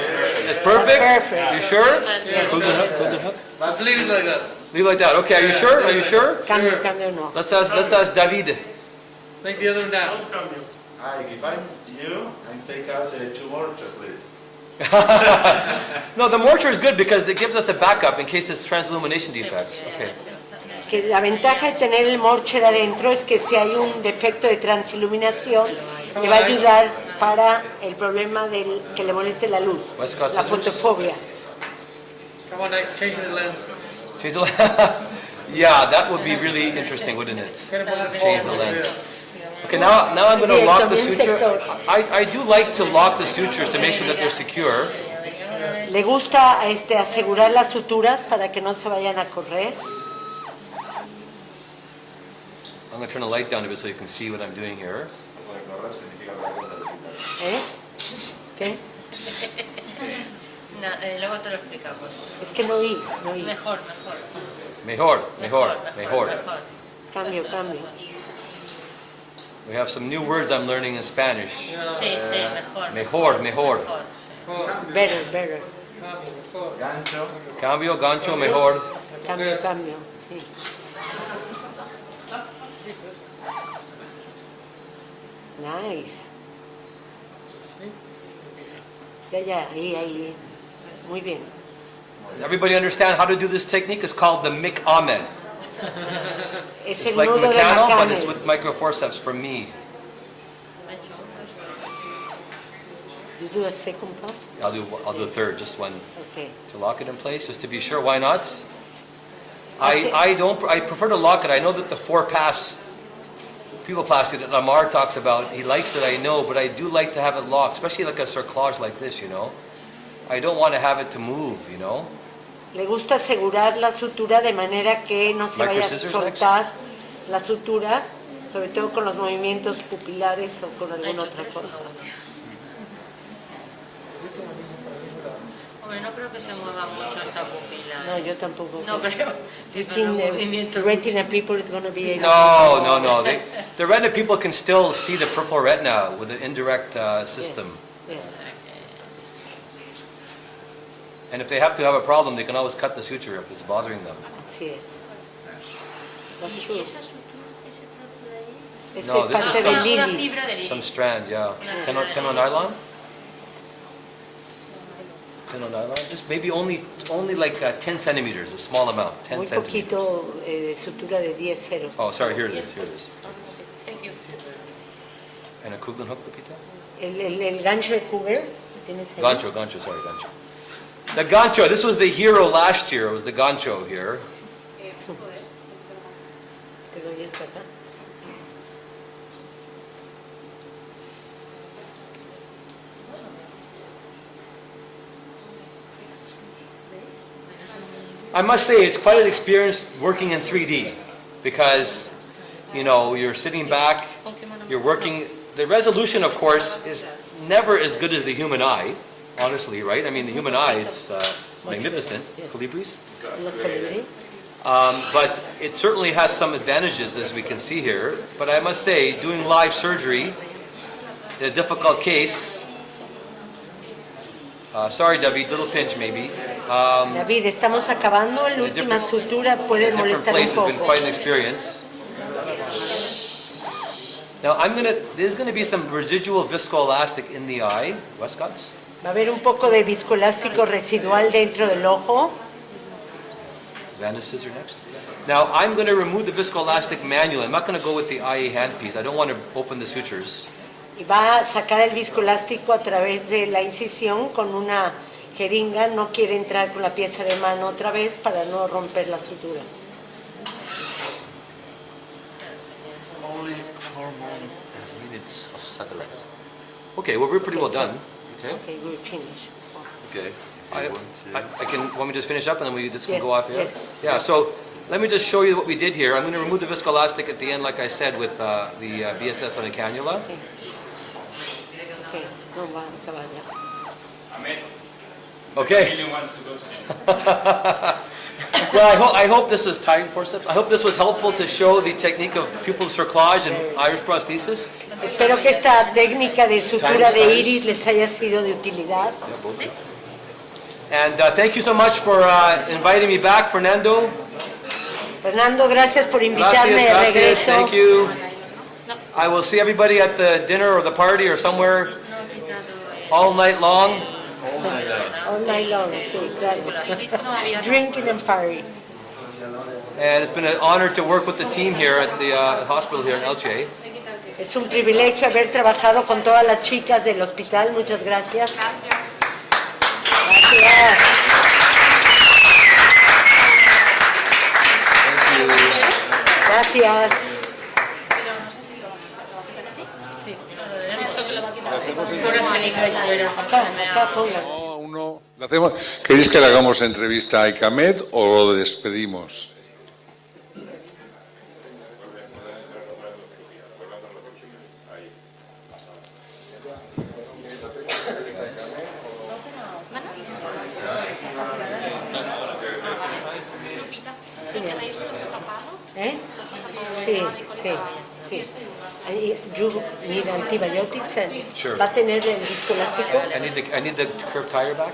It's perfect? Perfect. You sure? Yes. Krugman hook. Just leave it like that. Leave it like that. Okay, are you sure? Are you sure? Cambio, cambio, no. Let's ask David. Take the other one down. Ike, if I'm you, I'd take out the 2 Morcher, please. No, the Morcher is good because it gives us a backup in case there's transillumination defects. Okay. Que la ventaja de tener el Morcher adentro es que si hay un defecto de transiluminación, le va a ayudar para el problema del que le moleste la luz, West Coast la scissors. fotofobia. Come on, Ike, change the lens. Change the Yeah, that would be really interesting, wouldn't it? Change the lens. Okay, now I'm going to lock the suture. I do like to lock the sutures to make sure that they're secure. Le gusta asegurar las suturas para que no se vayan a correr. I'm going to turn the light down a bit so you can see what I'm doing here. ¿Eh? ¿Qué? Luego te lo explicamos. Es que no oí. Mejor. Mejor. Cambio. We have some new words I'm learning in Spanish. Sí, mejor. Mejor. Better. Gancho. Cambio, gancho, mejor. Cambio, sí. Nice. Ya, ahí. Muy bien. Does everybody understand how to do this technique? It's called the Ike Ahmed. Es It's el like nudo de mechanical, but Macane. it's with microforceps for me. You do a second part? I'll do a third, just one Okay. to lock it in place, just to be sure. Why not? Hace- I prefer to lock it. I know that the 4-pass pupillary that Lamar talks about, he likes it, I know, but I do like to have it locked, especially like a cerclage like this, you know. I don't want to have it to move, you know. Le gusta asegurar la sutura de manera que no se vaya a Micro-scissors soltar la sutura, sobre todo con los movimientos pupilares o con alguna otra cosa. Hombre, no creo que se mueva mucho esta pupila. No, yo tampoco. No creo. You Esto think no the movimiento. retina people is going to be able No. The retina people can still see the peripheral retina with an indirect system. Yes. And if they have to have a problem, they can always cut the suture if it's bothering them. Así es. That's true. ¿Y esa sutura, ese trozo de ahí? Es No, this parte is del some- Una iris. fibra del iris. Some strand, yeah. Tenno nylon? Tenno nylon? Just maybe only like 10 centimeters, a small amount, 10 Muy centimeters. poquito sutura de 10 ceros. Oh, sorry, here it is. Thank you. And a Krugman hook, Lupita? El gancho de Cougar. ¿Tienes ahí? Gancho. The gancho, this was the hero last year, it was the gancho here. Te doy esto acá. I must say, it's quite an experience working in 3D because, you know, you're sitting back, you're working. The resolution, of course, is never as good as the human eye, honestly, right? I mean, the human eye, it's magnificent, Colibris. Los colibrí. But it certainly has some advantages, as we can see here. But I must say, doing live surgery in a difficult case, sorry, David, little pinch maybe. David, estamos acabando. La última sutura puede In a different molestar un place has been poco. quite an experience. Now there's gonna be some residual viscoelastic in the eye. Westcott's? Va a haber un poco de viscoelástico residual dentro del ojo. Vanna's scissor next. Now I'm gonna remove the viscoelastic manually. I'm not gonna go with the IE handpiece. I don't want to open the sutures. Y va a sacar el viscoelástico a través de la incisión con una jeringa. No quiere entrar con la pieza de mano otra vez para no romper las suturas. Only 4 more minutes of satellite. Okay, well we're pretty well done. Okay. Okay, we're finished. Okay. Want me to just finish up and then this can Yes, go off here? yes. Yeah, so let me just show you what we did here. I'm going to remove the viscoelastic at the end, like I said, with the BSS on the cannula. Okay, no va a acabar ya. Ahmed, Okay. really wants to go to the Well, I hope this was tying forceps. I hope this was helpful to show the technique of pupil cerclage and iris prosthesis. Espero que esta técnica de sutura de iris les haya sido de utilidad. And thank you so much for inviting me back, Fernando. Fernando, gracias por invitarme de Gracias, regreso. thank you. I will see everybody at the dinner or the party or somewhere all night long. All night long, sí, claro. Drinking and party. And it's been an honor to work with the team here at the hospital here in Elche. Es un privilegio haber trabajado con todas las chicas del hospital. Muchas gracias. Gracias. Gracias. Acá pongan. No, aún no. ¿Le hacemos? ¿Queréis que le hagamos entrevista a Ike Ahmed o lo despedimos? ¿Eh? Sí, sí, sí. You need antibiotics and Sure. va a tener el viscoelástico, I need the curved tire back.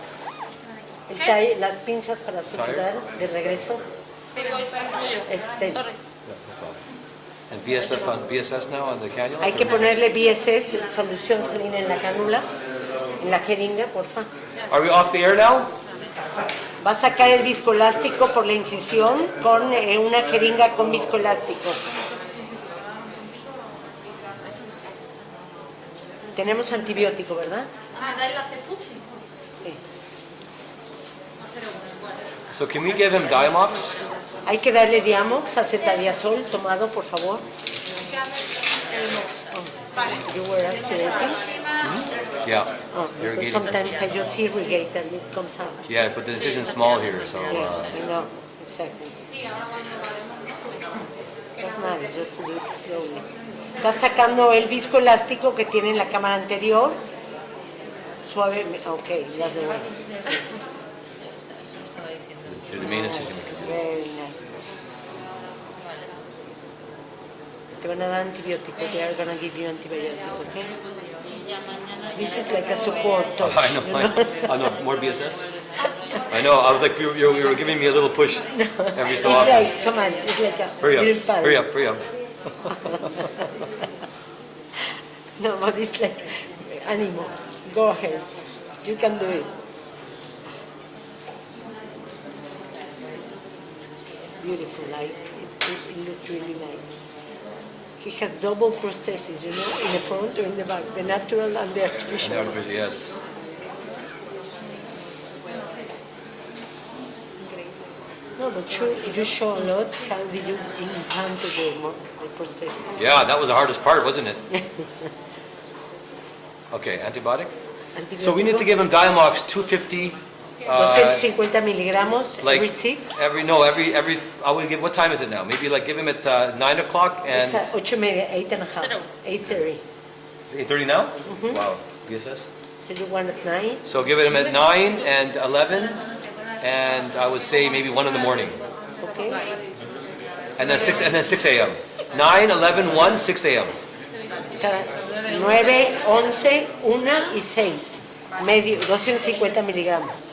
las pinzas para suturar de regreso. And VSS now on the cannula. Hay que ponerle BSS, solución salina en la cánula, en la jeringa, porfa. Are we off the air now? Va a sacar el viscoelástico por la incisión con una jeringa con viscoelástico. Tenemos antibiótico, ¿verdad? Sí. So can we give him Diamox? Hay que darle Diamox, acetadiazol, tomado, por favor. You were aspirating? Yeah. Oh, because Irrigating. sometimes I just irrigate and it comes out. Yes, but the incision's small here, so. Yes, I know, exactly. That's nice, just to do it slowly. Está sacando el viscoelástico que tiene en la cámara anterior. Suave, ok, that's the way. The main incision. Very nice. Te van a dar antibiótico. They are going to give you antibiotic, okay? This is like a support touch. I know, I know. More BSS? I know, I was like, you were giving me a little push every so It's often. like, come on, it's like a Hurry little up, paddle. hurry up, hurry up. No, but it's like animal. Go ahead. You can do it. Beautiful, like it looks really nice. He has double prosthesis, you know, in the front or in the back, the natural and the artificial. Yes. No, but you show a lot. How did you implant the prosthesis? Yeah, that was the hardest part, wasn't it? Okay, antibiotic? So we need to give him Diamox 250. 250 miligramos Like every 6. every, I would give, what time is it now? Maybe like give him at 9 o'clock Es and a 8:30, 8:30, 8:30. 8:30 now? Wow, BSS. So you want at 9? So give it him at 9 and 11, and I would say maybe 1 in the morning. Okay. And then 6 a.m. 9, 11, 1, 6 a.m. Cada 9, 11, 1 y 6. Medio, 250 miligramos.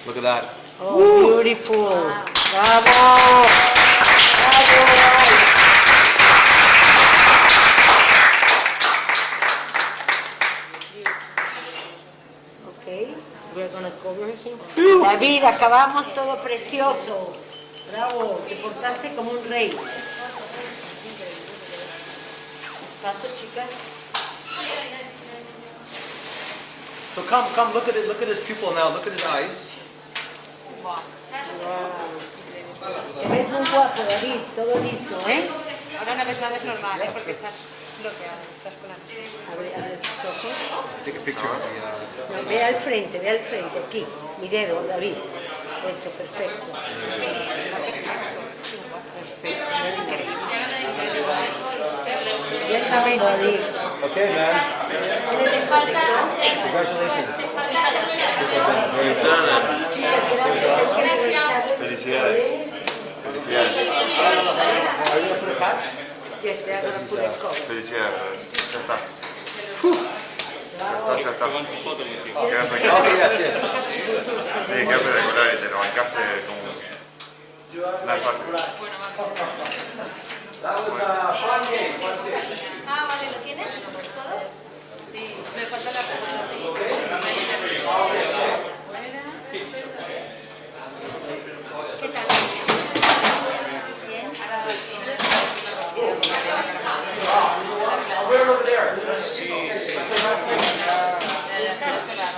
Look at that. Oh, beautiful. Bravo. Bravo. David, acabamos todo precioso. Bravo, te portaste como un rey. Paso, chicas. So come, look at it, look at his pupil now, look at his eyes. Wow. Te ves muy guapo, David, todo listo, ¿eh? Ahora una vez normal, ¿eh? Porque estás bloqueado, estás con la... A ver tus ojos. Take a picture of the, No, ve al frente, aquí. Mi dedo, David. Eso, perfecto. Perfecto, increíble. Bien, David. Okay, man. Congratulations. Felicidades. Felicidades. Are you gonna put a patch? Yes, they are going to put a cover. Felicidades. Ya está. Ya está. Wants a photo with you. Queda Okay, espectacular. yes. Sí, queda espectacular y te lo bancaste como... No es fácil. That was a fun game. Ah, vale, ¿lo tienes? ¿Todo? Sí, me falta la pregunta. ¿Qué tal? Right over there.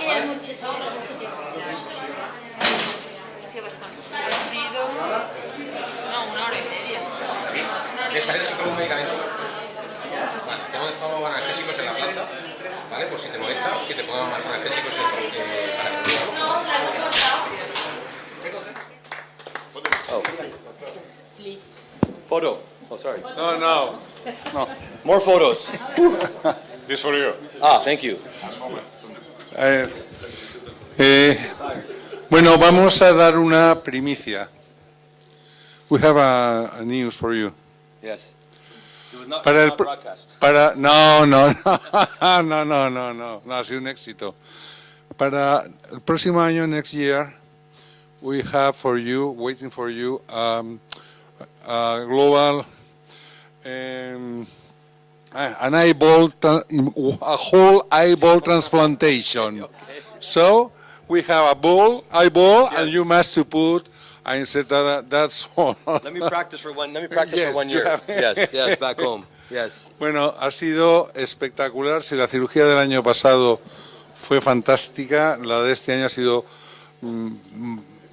Era mucho tiempo. Ha sido bastante. Ha sido... No, 1 hora y media. ¿De salir con un medicamento? Vale, te hemos dejado analgésicos en la planta, ¿vale? Por si te molesta, que te pongan más analgésicos para que Photo. Oh, sorry. No. More photos. This for you. Ah, thank you. Bueno, vamos a dar una primicia. We have a news for you. Yes. It was not, Para el not broadcast. No, ha sido un éxito. Para el próximo año, next year, we have for you, waiting for you, a global, an eyeball, a whole eyeball transplantation. So we have a eyeball, and you must put. I said that's all. Let me practice for one. Let me practice Yes, for 1 you year. have. Yes, back home. Yes. Bueno, ha sido espectacular. Si la cirugía del año pasado fue fantástica, la de este año ha sido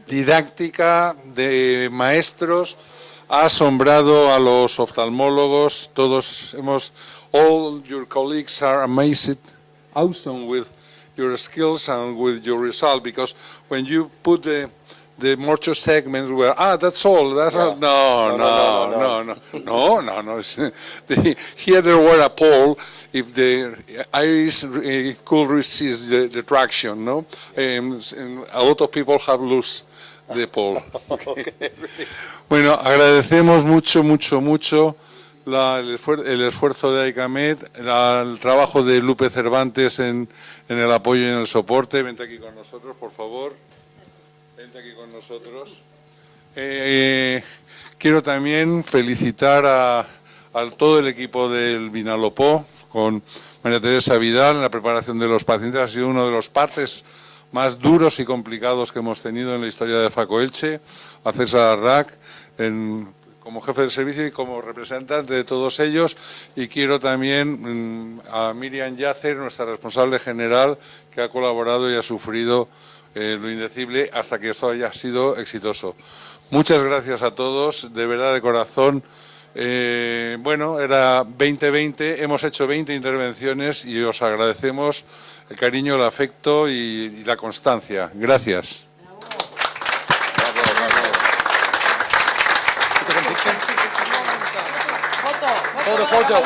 didáctica, de maestros, ha asombrado a los oftalmólogos. All your colleagues are amazed, awesome with your skills and with your result, because when you put the Morcher segments were, that's all. That's all. No. Here there were a pole if the iris could resist the traction, no? And a lot of people have lost the pole. Okay. Bueno, agradecemos mucho el esfuerzo de Ike Ahmed, el trabajo de Lupe Cervantes en el apoyo y en el soporte. Vente aquí con nosotros, por favor. Vente aquí con nosotros. Quiero también felicitar a todo el equipo del Vinalopó, con María Teresa Vidal en la preparación de los pacientes. Ha sido uno de los partes más duros y complicados que hemos tenido en la historia de FacoElche, a César Arrac como jefe del servicio y como representante de todos ellos, y quiero también a Miriam Yacer, nuestra responsable general, que ha colaborado y ha sufrido lo indecible hasta que esto haya sido exitoso. Muchas gracias a todos, de verdad, de corazón. Bueno, era 2020, hemos hecho 20 intervenciones y os agradecemos el cariño, el afecto y la constancia. Gracias. Photo.